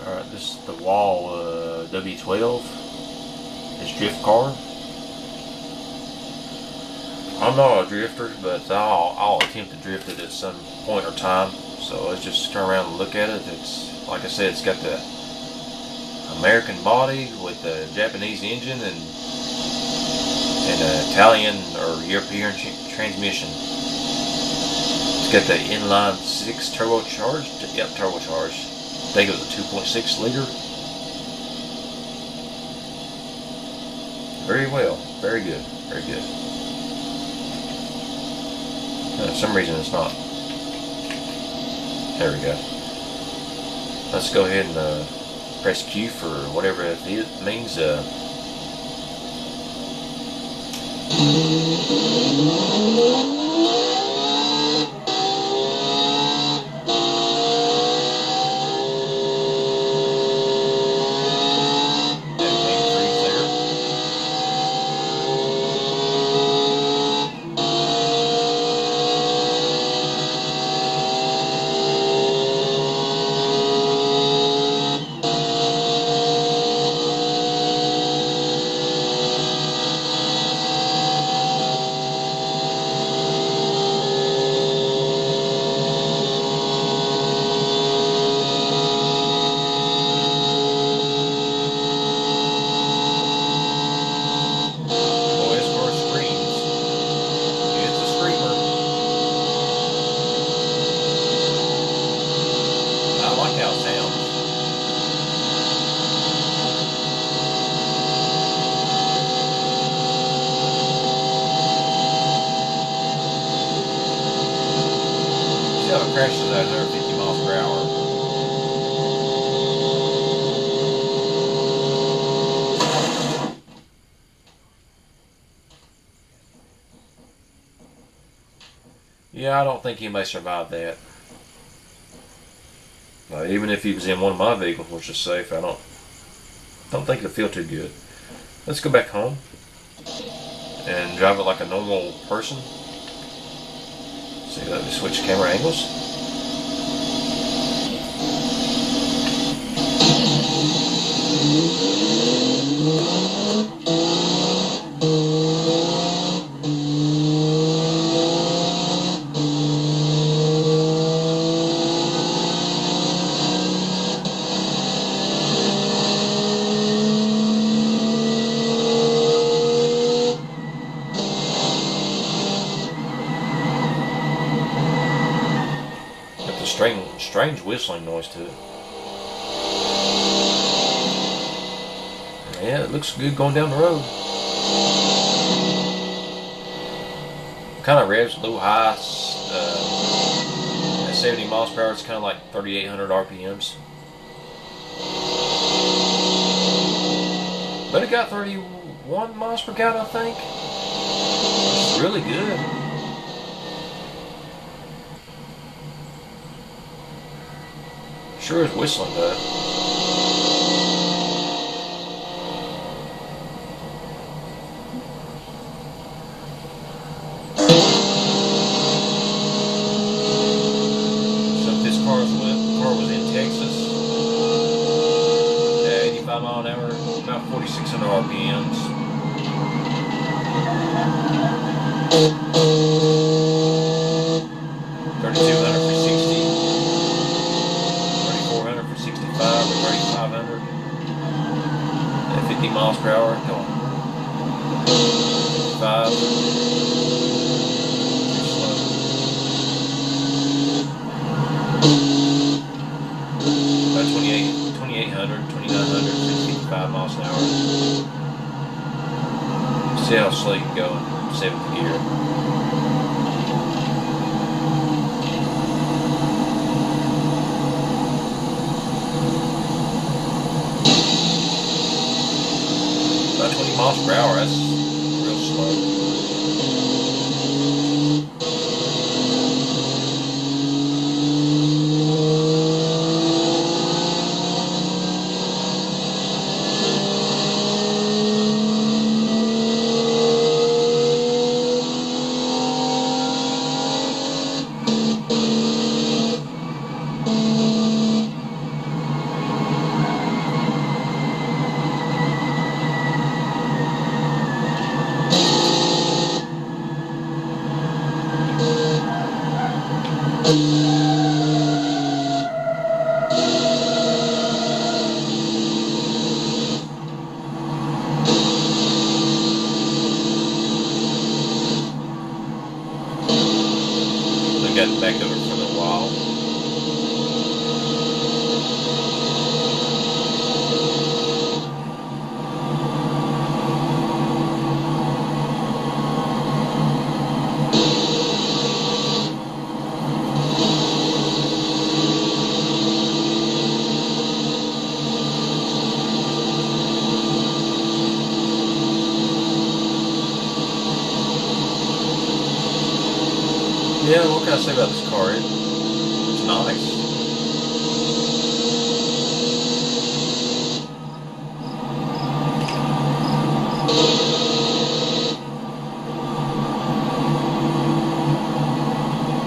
Alright, this is the Wall W-12. It's drift car. I'm not a drifter, but I'll attempt to drift it at some point or time. So let's just turn around and look at it. It's, like I said, it's got the American body with the Japanese engine and an Italian or European transmission. It's got the inline 6 turbocharged. Yep, turbocharged. I think it was a 2.6 liter. Very well. Very good. Very good. For some reason it's not. There we go. Let's go ahead and press Q for whatever it means. See how it crashes at 150 miles per hour. Yeah, I don't think he may survive that. Even if he was in one of my vehicles, which is safe, I don't think it'll feel too good. Let's go back home and drive it like a normal person. See, let me switch camera angles. Strange whistling noise to it. Yeah, it looks good going down the road. Kind of revs a little high. At 70 miles per hour, it's kind of like 3,800 RPMs. But it got 31 miles per gallon, I think. It's really good. Sure is whistling though. So if this car was in Texas, at 85 mile an hour, about 4,600 RPMs. $3,200 for 60. 3,400 for 65 or 3,500 at 50 miles per hour. Come on. 55. Too slow. About 2,800, 2,900 for 55 miles an hour. See how slow you can go in 7th gear. About 20 miles per hour, that's real slow. back over for a little while. Yeah, what can I say about this car? It's nice.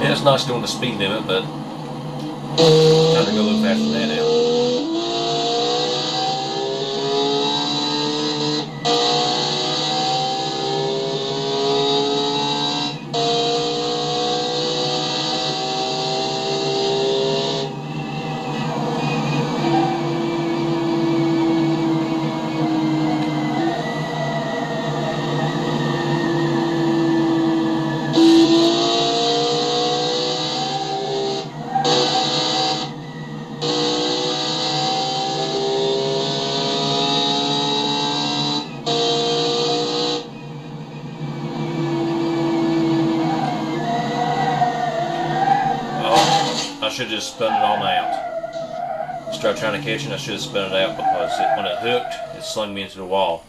Yeah, it's nice doing the speed limit, but time to go a little faster than that now. I should have just spun it on out. Start trying to catch it, I should have spun it out because when it hooked, it slung me into the wall.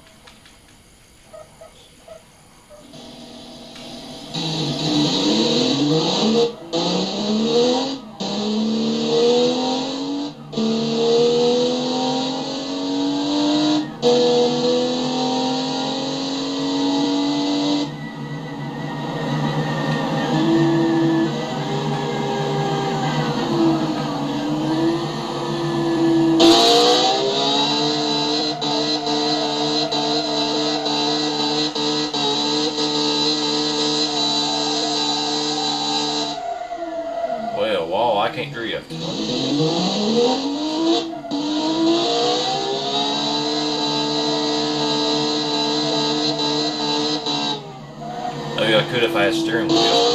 Well, wall, I can't drift. Maybe I could if I had a steering wheel.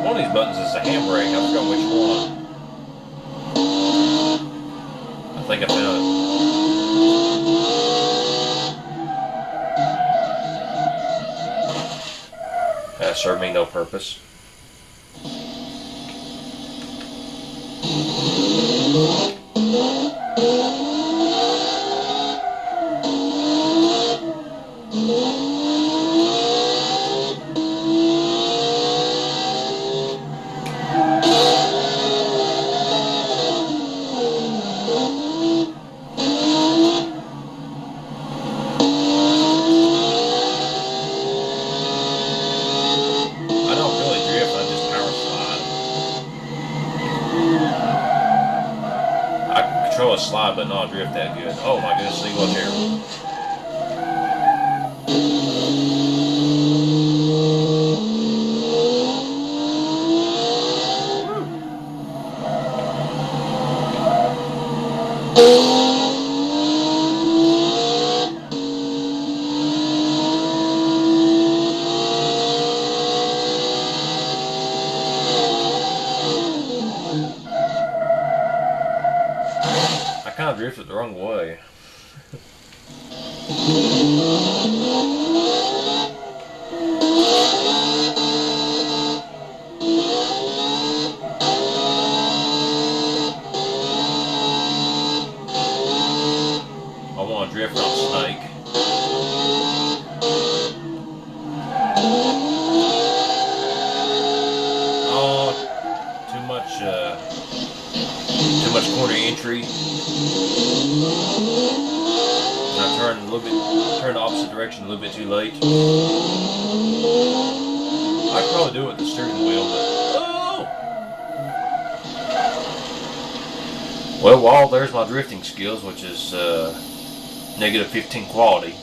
One of these buttons is a handbrake. I forgot which one. I think I found it. That served me no purpose. Control a slide, but not drift that good. Oh my goodness, see, look here. I kind of drifted the wrong way. I want to drift on Snake. Oh, too much corner entry. And I turned the opposite direction a little bit too late. I could probably do it with the steering wheel, but well, there's my drifting skills, which is -15 quality.